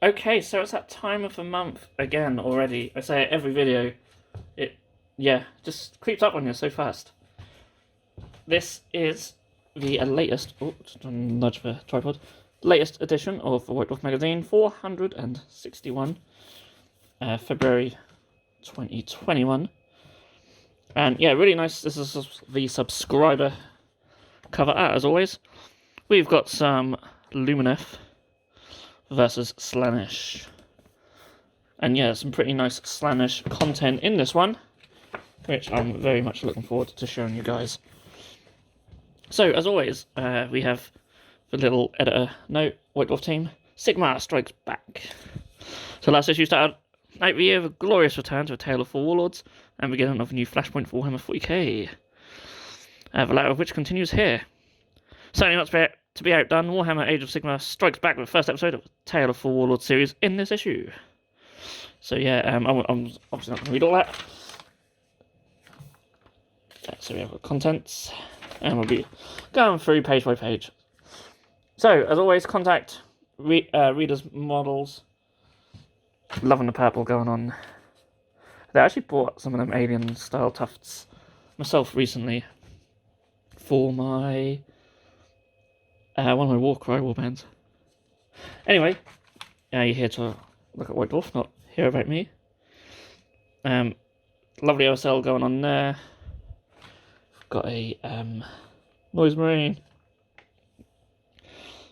Okay, so it's that time of the month again already. I say it every video. Yeah, just creeps up on you so fast. This is the latest, just nudge the tripod, latest edition of the White Dwarf Magazine, 461, February 2021. And yeah, really nice. This is the subscriber cover art, as always. We've got some Lumineth versus Slaanesh. And yeah, some pretty nice Slaanesh content in this one, which I'm very much looking forward to showing you guys. So, as always, we have the little editor note, White Dwarf team, Sigmar strikes back. So last issue started out the year with a glorious return to A Tale of Four Warlords, and beginning of a new Flashpoint for Warhammer 40k. The latter of which continues here. Certainly not to be outdone, Warhammer Age of Sigmar strikes back with the first episode of the Tale of Four Warlords series in this issue. So yeah, I'm obviously not going to read all that. So we have the contents, and we'll be going through page by page. So, as always, contact readers, models. Loving the purple going on. I actually bought some of them alien style tufts myself recently for my one of my Warcry warbands. Anyway, you're here to look at White Dwarf, not hear about me. Lovely OSL going on there. Got a Noise Marine.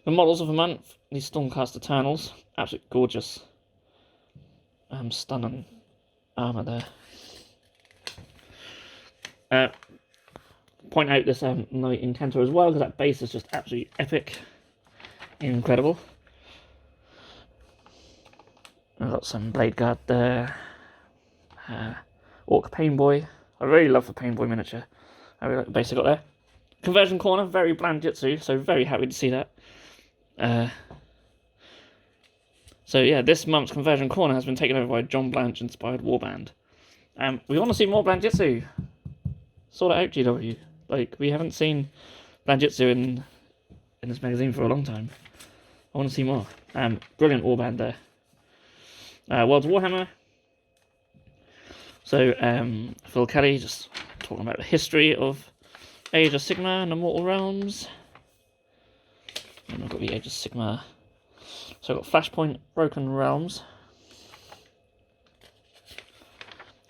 The models of the month, these Stormcast Eternals, absolutely gorgeous. Stunning armour there. Point out this Knight Incantor as well, because that base is just absolutely epic. Incredible. I've got some Blade Guard there. Orc Painboy. I really love the Painboy miniature. I really like the base I got there. Conversion Corner, very bland Jitsu, so very happy to see that. So yeah, this month's Conversion Corner has been taken over by a John Blanche inspired warband. We want to see more Blanjitsu. Sort it out, GW. Like, we haven't seen Blanjitsu in this magazine for a long time. I want to see more. Brilliant warband there. World's Warhammer. So Phil Kelly just talking about the history of Age of Sigmar and the Mortal Realms. And I've got the Age of Sigmar. So I've got Flashpoint, Broken Realms.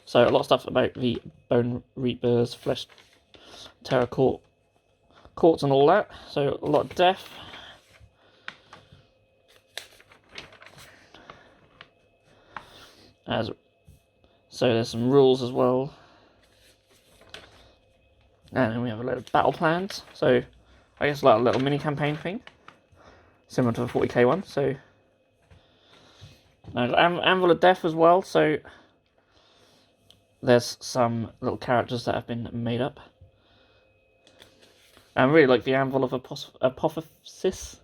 So a lot of stuff about the Bone Reapers, Flesh Terror Courts and all that. So a lot of death. So there's some rules as well. And then we have a load of battle plans. So I guess like a little mini campaign thing. Similar to the 40k one. So Anvil of Death as well. So there's some little characters that have been made up. I really like the Anvil of Apotheosis.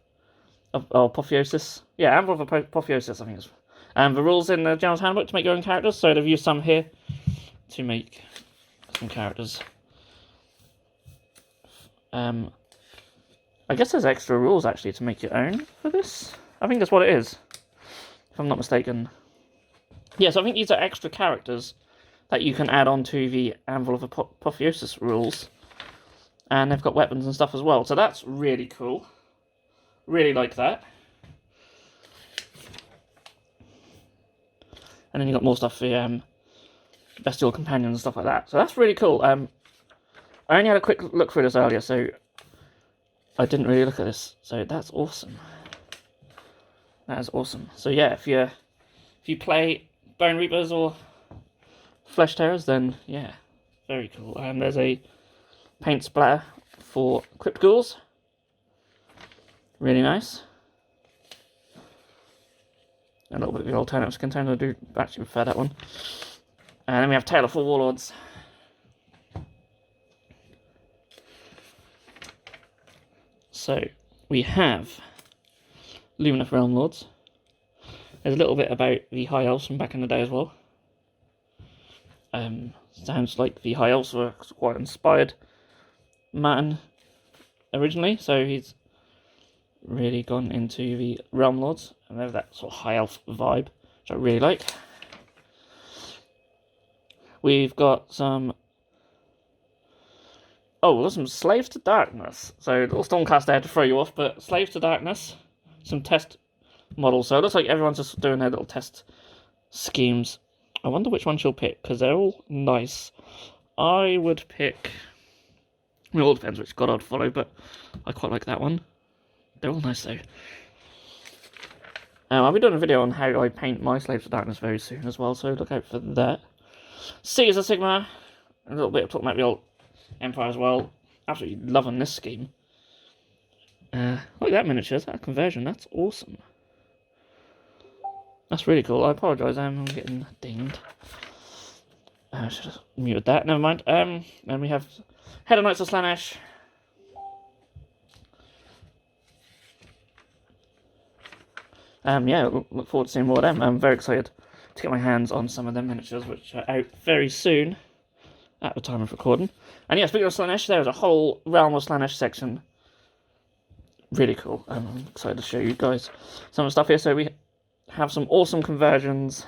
Apotheosis. Yeah, Anvil of Apotheosis, I think it's. And the rules in the General's Handbook to make your own characters. So they've used some here to make some characters. I guess there's extra rules actually to make your own for this. I think that's what it is, if I'm not mistaken. Yeah, so I think these are extra characters that you can add on to the Anvil of Apotheosis rules. And they've got weapons and stuff as well. So that's really cool. Really like that. And then you got more stuff for Bestial Companions and stuff like that. So that's really cool. I only had a quick look through this earlier, so I didn't really look at this. So that's awesome. That is awesome. So yeah, if you play Bone Reapers or Flesh Terrors, then yeah, very cool. There's a paint splatter for Crypt Ghouls. Really nice. A little bit of the alternatives contained. I do actually prefer that one. And then we have Tale of Four Warlords. So we have Lumineth Realm Lords. There's a little bit about the High Elves from back in the day as well. Sounds like the High Elves were quite inspired man originally, so he's really gone into the Realm Lords, and they have that sort of high elf vibe, which I really like. We've got some... Oh, there's some Slaves to Darkness. So, little Stormcast there to throw you off, but Slaves to Darkness, some test models. So, it looks like everyone's just doing their little test schemes. I wonder which one she'll pick, because they're all nice. I would pick... It all depends which god I'd follow, but I quite like that one. They're all nice, though. I'll be doing a video on how I paint my Slaves to Darkness very soon as well, so look out for that. Caesar Sigma. A little bit of talking about the old Empire as well. Absolutely loving this scheme. Look at that miniature, that conversion, that's awesome. That's really cool. I apologise, I'm getting dinged. I should have muted that, never mind. Then we have Head of Knights of Slaanesh. Yeah, look forward to seeing more of them. I'm very excited to get my hands on some of them miniatures, which are out very soon at the time of recording. And yeah, speaking of Slaanesh, there's a whole Realm of Slaanesh section. Really cool. I'm excited to show you guys some of the stuff here. So we have some awesome conversions,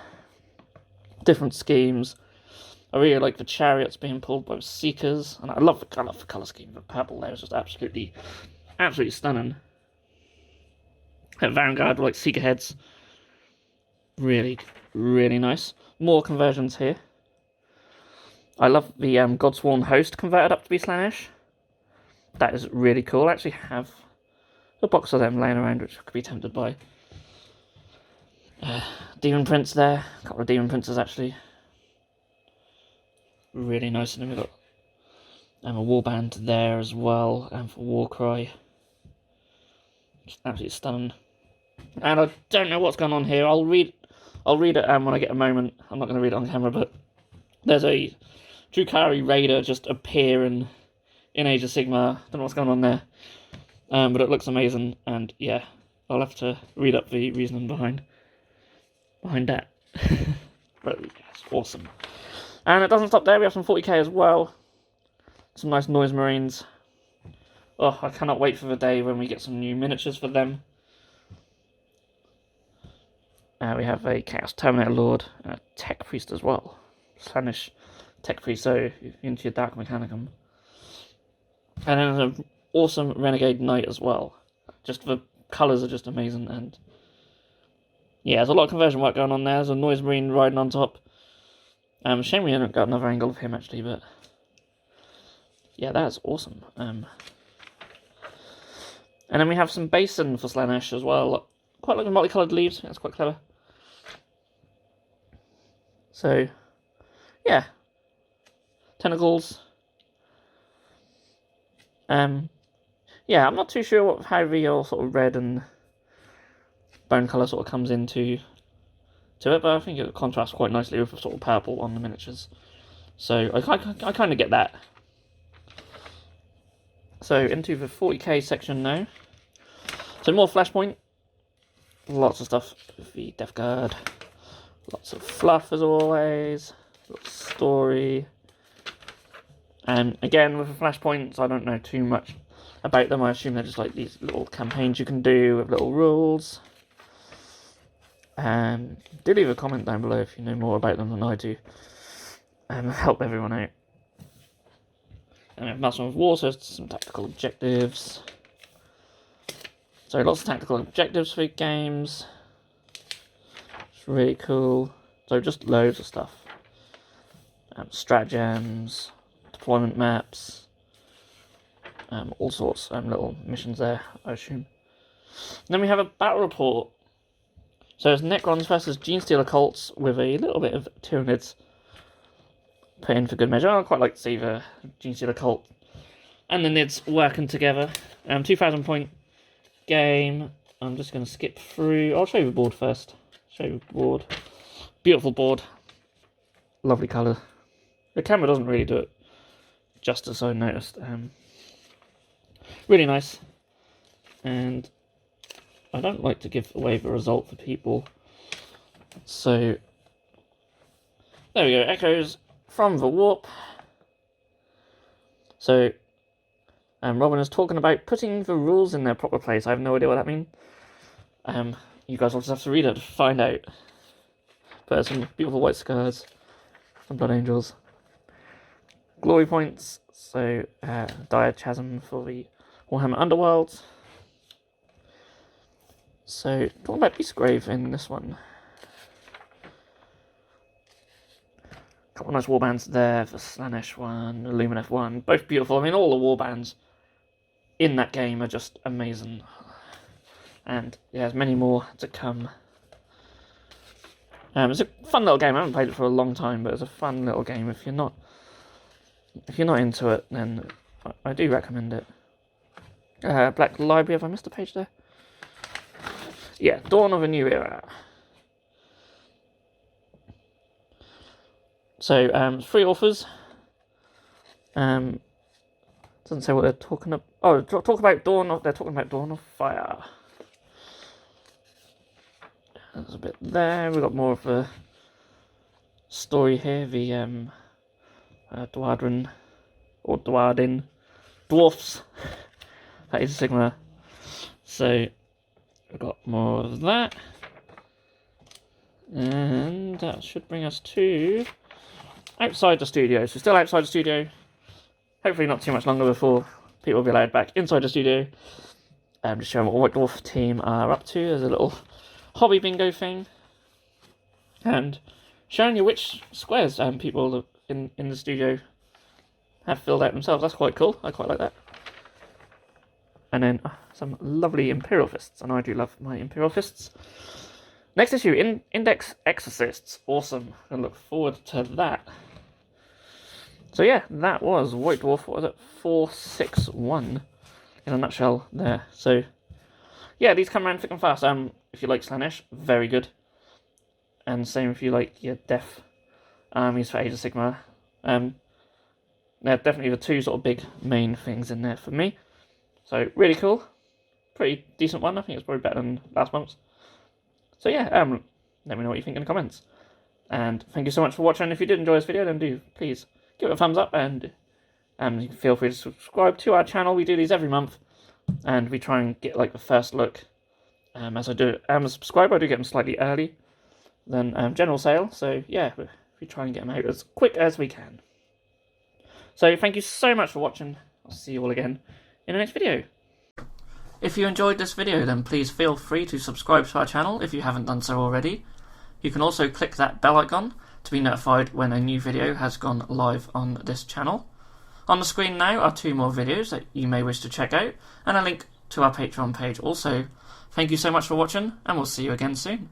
different schemes. I really like the chariots being pulled by the Seekers, and I love the colour scheme. The purple there is just absolutely stunning. At Vanguard, like Seeker heads. Really, really nice. More conversions here. I love the Godsworn Host converted up to be Slaanesh. That is really cool. I actually have a box of them laying around, which I could be tempted by. Demon Prince there. A couple of Demon Princes, actually. Really nice. And then we've got a warband there as well, and for Warcry. Just absolutely stunning. And I don't know what's going on here. I'll read it when I get a moment. I'm not going to read it on camera, but there's a Drukhari Raider just appearing in Age of Sigmar. Don't know what's going on there. But it looks amazing, and yeah, I'll have to read up the reasoning behind that. But yeah, it's awesome. And it doesn't stop there, we have some 40k as well. Some nice Noise Marines. Oh, I cannot wait for the day when we get some new miniatures for them. We have a Chaos Terminator Lord and a Tech Priest as well. Slaanesh Tech Priest, so if you're into your Dark Mechanicum. And then there's an awesome Renegade Knight as well. Just the colours are just amazing, and yeah, there's a lot of conversion work going on there. There's a Noise Marine riding on top. Shame we haven't got another angle of him actually, but yeah, that's awesome. And then we have some Basin for Slaanesh as well. Quite like the multicoloured leaves, that's quite clever. So, yeah. Tentacles. Yeah, I'm not too sure how the sort of red and bone colour sort of comes into it, but I think it contrasts quite nicely with the sort of purple on the miniatures. So I kind of get that. So into the 40k section now. So more Flashpoint. Lots of stuff with the Death Guard. Lots of fluff as always. Lots of story. And again with the Flashpoints, I don't know too much about them. I assume they're just like these little campaigns you can do with little rules. Do leave a comment down below if you know more about them than I do. Help everyone out. And we have Master of War, so some tactical objectives. So lots of tactical objectives for games. It's really cool. So just loads of stuff. Stratagems, deployment maps, all sorts of little missions there, I assume. And then we have a battle report. So it's Necrons versus Genestealer cults with a little bit of Tyranids put in for good measure. I quite like to see the Genestealer cult and the Nids working together. 2,000 point game. I'm just going to skip through. I'll show you the board first. Show you the board. Beautiful board. Lovely colour. The camera doesn't really do it justice, I noticed. Really nice. And I don't like to give away the result for people. So, there we go. Echoes from the Warp. So, Robin is talking about putting the rules in their proper place. I have no idea what that means. You guys will just have to read it to find out. But there's some beautiful white scars, some blood angels, glory points, so dire chasm for the Warhammer Underworld. So talking about Beastgrave in this one. A couple of nice warbands there, the Slaanesh one, the Lumineth one, both beautiful. I mean, all the warbands in that game are just amazing. And yeah, there's many more to come. It's a fun little game. I haven't played it for a long time, but it's a fun little game. If you're not into it, then I do recommend it. Black Library. Have I missed a page there? Yeah, Dawn of a New Era. So 3 authors. Doesn't say what they're talking about. Oh, talk about Dawn of. They're talking about Dawn of Fire. There's a bit there. We've got more of a story here. The Dwarden or Dwarden dwarfs. That is Sigma. So we've got more of that, and that should bring us to outside the studio. So still outside the studio. Hopefully not too much longer before people will be allowed back inside the studio. Just showing what White Dwarf team are up to. There's a little hobby bingo thing, and showing you which squares people in the studio have filled out themselves. That's quite cool. I quite like that. And then some lovely Imperial Fists, and I do love my Imperial Fists. Next issue, Index Exorcists. Awesome. I look forward to that. So yeah, that was White Dwarf. What was it? 461 in a nutshell there. So yeah, these come around thick and fast. If you like Slaanesh, very good. And same if you like your Death armies for Age of Sigmar. They're definitely the 2 sort of big main things in there for me. So really cool. Pretty decent one. I think it's probably better than last month's. So yeah, let me know what you think in the comments. And thank you so much for watching. If you did enjoy this video, then do please give it a thumbs up, and you can feel free to subscribe to our channel. We do these every month, and we try and get like the first look. As I do, as a subscriber, I do get them slightly early than general sale. So yeah, we try and get them out as quick as we can. So thank you so much for watching. I'll see you all again in the next video. If you enjoyed this video, then please feel free to subscribe to our channel if you haven't done so already. You can also click that bell icon to be notified when a new video has gone live on this channel. On the screen now are 2 more videos that you may wish to check out, and a link to our Patreon page also. Thank you so much for watching, and we'll see you again soon.